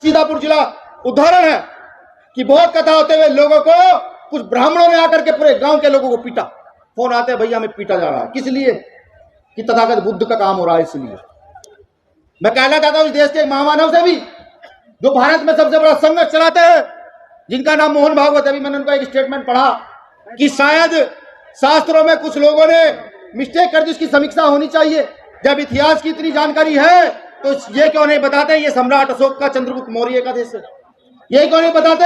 सीतापुर जिला उदाहरण है कि बहुत कथा होते हुए लोगों को कुछ ब्राह्मणों ने आकर के पूरे गांव के लोगों को पीटा। फोन आते हैं भैया हमें पीटा जा रहा है, किस लिए? कि तथागत बुद्ध का काम हो रहा है। इसलिए मैं कहना चाहता हूं इस देश के महामानव से भी, जो भारत में सबसे बड़ा संघर्ष चलाते हैं, जिनका नाम मोहन भागवत है। अभी मैंने उनका एक स्टेटमेंट पढ़ा कि शायद शास्त्रों में कुछ लोगों ने मिस्टेक कर दी, उसकी समीक्षा होनी चाहिए। जब इतिहास की इतनी जानकारी है तो ये क्यों नहीं बताते ये सम्राट अशोक का चंद्रगुप्त मौर्य का देश है? ये क्यों नहीं बताते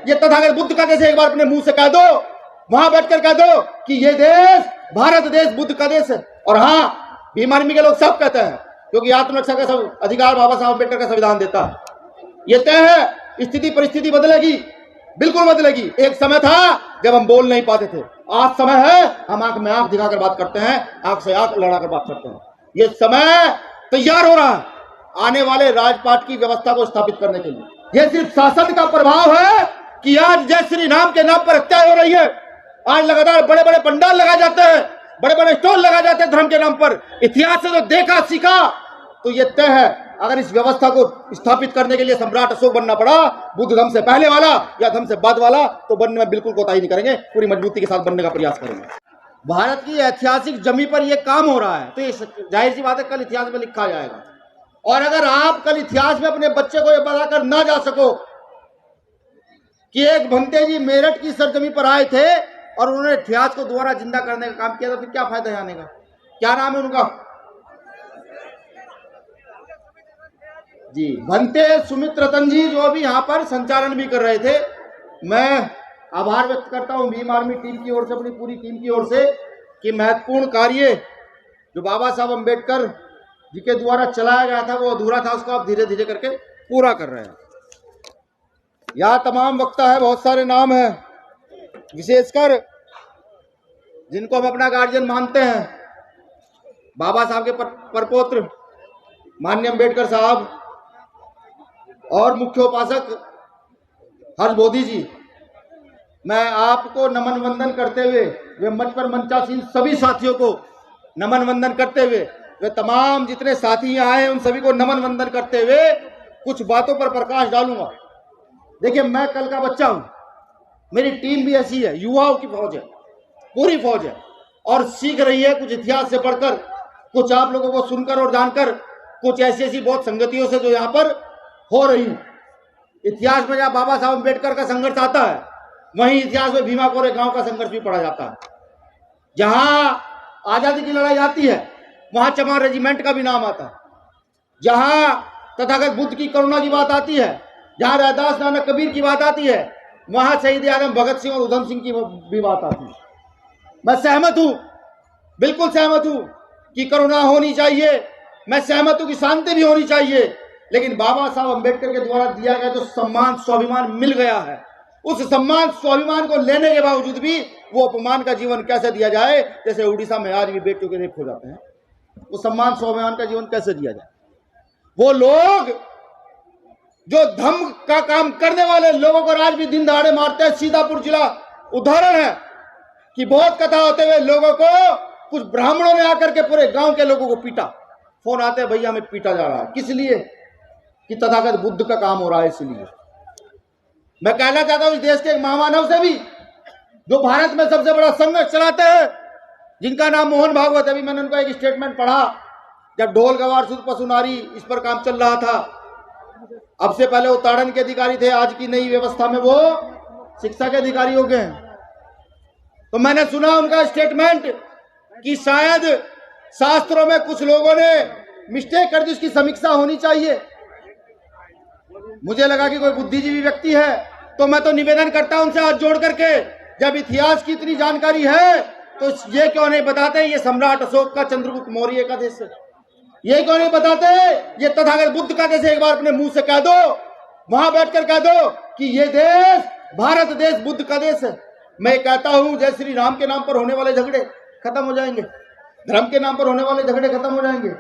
ये तथागत बुद्ध का देश है? एक बार अपने मुंह से कह दो, वहां बैठकर कह दो कि ये देश भारत देश बुद्ध का देश है। और हाँ, भीम आर्मी के लोग सब कहते हैं, क्योंकि आत्मरक्षा का सब अधिकार बाबा साहब अम्बेडकर का संविधान देता है। ये तय है, स्थिति परिस्थिति बदलेगी, बिल्कुल बदलेगी। एक समय था जब हम बोल नहीं पाते थे, आज समय है हम आंख में आंख दिखाकर बात करते हैं, आंख से आंख लड़ाकर बात करते हैं। ये समय तैयार हो रहा है आने वाले राजपाट की व्यवस्था को स्थापित करने के लिए। यह सिर्फ शासन का प्रभाव है कि आज जय श्री राम के नाम पर हत्या हो रही है। आज लगातार बड़े बड़े पंडाल लगाए जाते हैं, बड़े बड़े स्टॉल लगाए जाते हैं धर्म के नाम पर। इतिहास से जो देखा सीखा तो यह तय है, अगर इस व्यवस्था को स्थापित करने के लिए सम्राट अशोक बनना पड़ा, बुद्ध धर्म से पहले वाला या धर्म से बाद वाला, तो बनने में बिल्कुल कोताही नहीं करेंगे, पूरी मजबूती के साथ बनने का प्रयास करेंगे। भारत की ऐतिहासिक जमी पर यह काम हो रहा है तो ये जाहिर सी बात है कल इतिहास में लिखा जाएगा। और अगर आप कल इतिहास में अपने बच्चे को यह बताकर ना जा सको कि एक भंते जी मेरठ की सरजमी पर आए थे और उन्होंने इतिहास को दोबारा जिंदा करने का काम किया, तो फिर क्या फायदा है आने का? क्या नाम है उनका? जी, भंते सुमित रतन जी, जो अभी यहाँ पर संचालन भी कर रहे थे। मैं आभार व्यक्त करता हूँ भीम आर्मी टीम की ओर से, अपनी पूरी टीम की ओर से, कि महत्वपूर्ण कार्य जो बाबा साहब अम्बेडकर जी के द्वारा चलाया गया था वो अधूरा था, उसको आप धीरे धीरे करके पूरा कर रहे हैं। यहाँ तमाम वक्ता है, बहुत सारे नाम हैं, विशेषकर जिनको हम अपना गार्जियन मानते हैं, बाबा साहब के परपोत्र माननीय अम्बेडकर साहब और मुख्य उपासक हर्ष बोधी जी। मैं आपको नमन वंदन करते हुए, वे मंच पर मंचासीन सभी साथियों को नमन वंदन करते हुए, वे तमाम जितने साथी यहाँ आए उन सभी को नमन वंदन करते हुए कुछ बातों पर प्रकाश डालूंगा। देखिए, मैं कल का बच्चा हूं, मेरी टीम भी ऐसी है, युवाओं की फौज है, पूरी फौज है, और सीख रही है कुछ इतिहास से पढ़कर, कुछ आप लोगों को सुनकर और जानकर, कुछ ऐसी ऐसी बहुत संगतियों से जो यहाँ पर हो रही है। इतिहास में जहाँ बाबा साहब अम्बेडकर का संघर्ष आता है, वहीं इतिहास में भीमा कोरे गांव का संघर्ष भी पढ़ा जाता है। जहां आजादी की लड़ाई आती है वहां चमार रेजिमेंट का भी नाम आता है। जहां तथागत बुद्ध की करुणा की बात आती है, जहां रैदास नानक कबीर की बात आती है, वहां शहीद आजम भगत सिंह और उधम सिंह की भी बात आती है। मैं सहमत हूं, बिल्कुल सहमत हूं कि करुणा होनी चाहिए, मैं सहमत हूं कि शांति भी होनी चाहिए, लेकिन बाबा साहब अम्बेडकर के द्वारा दिया गया जो सम्मान स्वाभिमान मिल गया है, उस सम्मान स्वाभिमान को लेने के बावजूद भी वो अपमान का जीवन कैसे दिया जाए? जैसे उड़ीसा में आज भी बेटियों के रेप हो जाते हैं, वो सम्मान स्वाभिमान का जीवन कैसे दिया जाए? वो लोग जो धर्म का काम करने वाले लोगों को आज भी दिन दहाड़े मारते हैं। सीतापुर जिला उदाहरण है कि बहुत कथा होते हुए लोगों को कुछ ब्राह्मणों ने आकर के पूरे गांव के लोगों को पीटा। फोन आते हैं भैया हमें पीटा जा रहा है, किस लिए? कि तथागत बुद्ध का काम हो रहा है। इसलिए मैं कहना चाहता हूं इस देश के महामानव से भी, जो भारत में सबसे बड़ा संघर्ष चलाते हैं, जिनका नाम मोहन भागवत है। अभी मैंने उनका एक स्टेटमेंट पढ़ा, जब ढोल गवार सुध पशुनारी इस पर काम चल रहा था, अब से पहले वो ताड़न के अधिकारी थे, आज की नई व्यवस्था में वो शिक्षा के अधिकारी हो गए हैं। तो मैंने सुना उनका स्टेटमेंट कि शायद शास्त्रों में कुछ लोगों ने मिस्टेक कर दी, उसकी समीक्षा होनी चाहिए। मुझे लगा कि कोई बुद्धिजीवी व्यक्ति है, तो मैं तो निवेदन करता हूं उनसे हाथ जोड़ करके, जब इतिहास की इतनी जानकारी है तो ये क्यों नहीं बताते ये सम्राट अशोक का चंद्रगुप्त मौर्य का देश है? ये क्यों नहीं बताते ये तथागत बुद्ध का देश है? एक बार अपने मुंह से कह दो, वहां बैठकर कह दो कि ये देश भारत देश बुद्ध का देश है। मैं कहता हूं जय श्री राम के नाम पर होने वाले झगड़े खत्म हो जाएंगे, धर्म के नाम पर होने वाले झगड़े खत्म हो जाएंगे।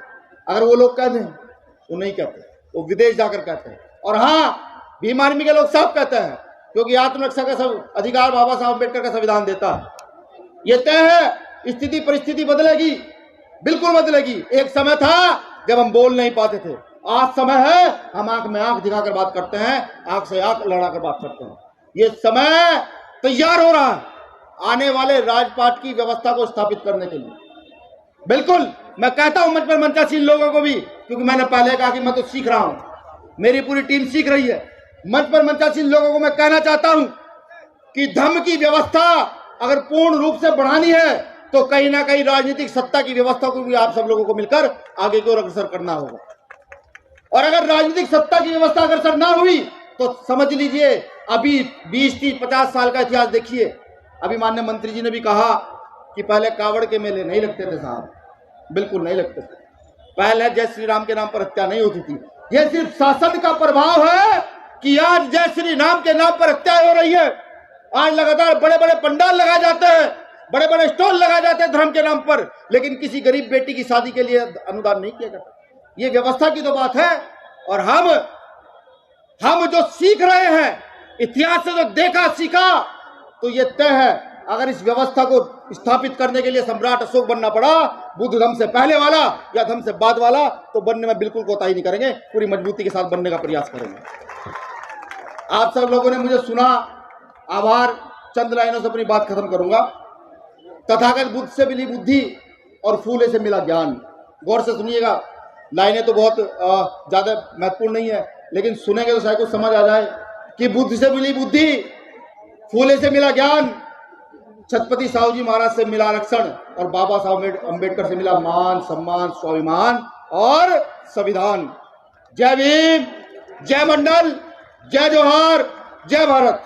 अगर वो लोग कह दें, वो नहीं कहते, वो विदेश जाकर कहते हैं। और हाँ, भीम आर्मी के लोग सब कहते हैं, क्योंकि आत्मरक्षा का सब अधिकार बाबा साहब अम्बेडकर का संविधान देता है। ये तय है, स्थिति परिस्थिति बदलेगी, बिल्कुल बदलेगी। एक समय था जब हम बोल नहीं पाते थे, आज समय है हम आंख में आंख दिखाकर बात करते हैं, आंख से आंख लड़ाकर बात करते हैं। ये समय तैयार हो रहा है आने वाले राजपाट की व्यवस्था को स्थापित करने के लिए। बिल्कुल मैं कहता हूं मंच पर मंचासीन लोगों को भी, क्योंकि मैंने पहले कहा कि मैं तो सीख रहा हूं, मेरी पूरी टीम सीख रही है। मंच पर मंचासीन लोगों को मैं कहना चाहता हूं कि धर्म की व्यवस्था अगर पूर्ण रूप से बढ़ानी है तो कहीं ना कहीं राजनीतिक सत्ता की व्यवस्था को भी आप सब लोगों को मिलकर आगे की ओर अग्रसर करना होगा। और अगर राजनीतिक सत्ता की व्यवस्था अग्रसर ना हुई तो समझ लीजिए अभी 20, 30, 50 साल का इतिहास देखिए। अभी माननीय मंत्री जी ने भी कहा कि पहले कावड़ के मेले नहीं लगते थे साहब, बिल्कुल नहीं लगते थे। पहले जय श्री राम के नाम पर हत्या नहीं होती थी। यह सिर्फ शासन का प्रभाव है कि आज जय श्री राम के नाम पर हत्या हो रही है। आज लगातार बड़े बड़े पंडाल लगाए जाते हैं, बड़े बड़े स्टॉल लगाए जाते हैं धर्म के नाम पर, लेकिन किसी गरीब बेटी की शादी के लिए अनुदान नहीं किया जाता। ये व्यवस्था की तो बात है। और हम जो सीख रहे हैं, इतिहास से जो देखा सीखा, तो ये तय है अगर इस व्यवस्था को स्थापित करने के लिए सम्राट अशोक बनना पड़ा, बुद्ध धर्म से पहले वाला या धर्म से बाद वाला, तो बनने में बिल्कुल कोताही नहीं करेंगे, पूरी मजबूती के साथ बनने का प्रयास करेंगे। आप सब लोगों ने मुझे सुना, आभार। चंद लाइनों से अपनी बात खत्म करूंगा। तथागत बुद्ध से मिली बुद्धि और फूले से मिला ज्ञान। गौर से सुनिएगा, लाइनें तो बहुत ज्यादा महत्वपूर्ण नहीं है, लेकिन सुनेंगे तो शायद कुछ समझ आ जाए कि बुद्ध से मिली बुद्धि, फूले से मिला ज्ञान, छत्रपति साहू जी महाराज से मिला आरक्षण और बाबा साहब अम्बेडकर से मिला मान, सम्मान, स्वाभिमान और संविधान। जय भीम, जय मंडल, जय जोहार, जय भारत।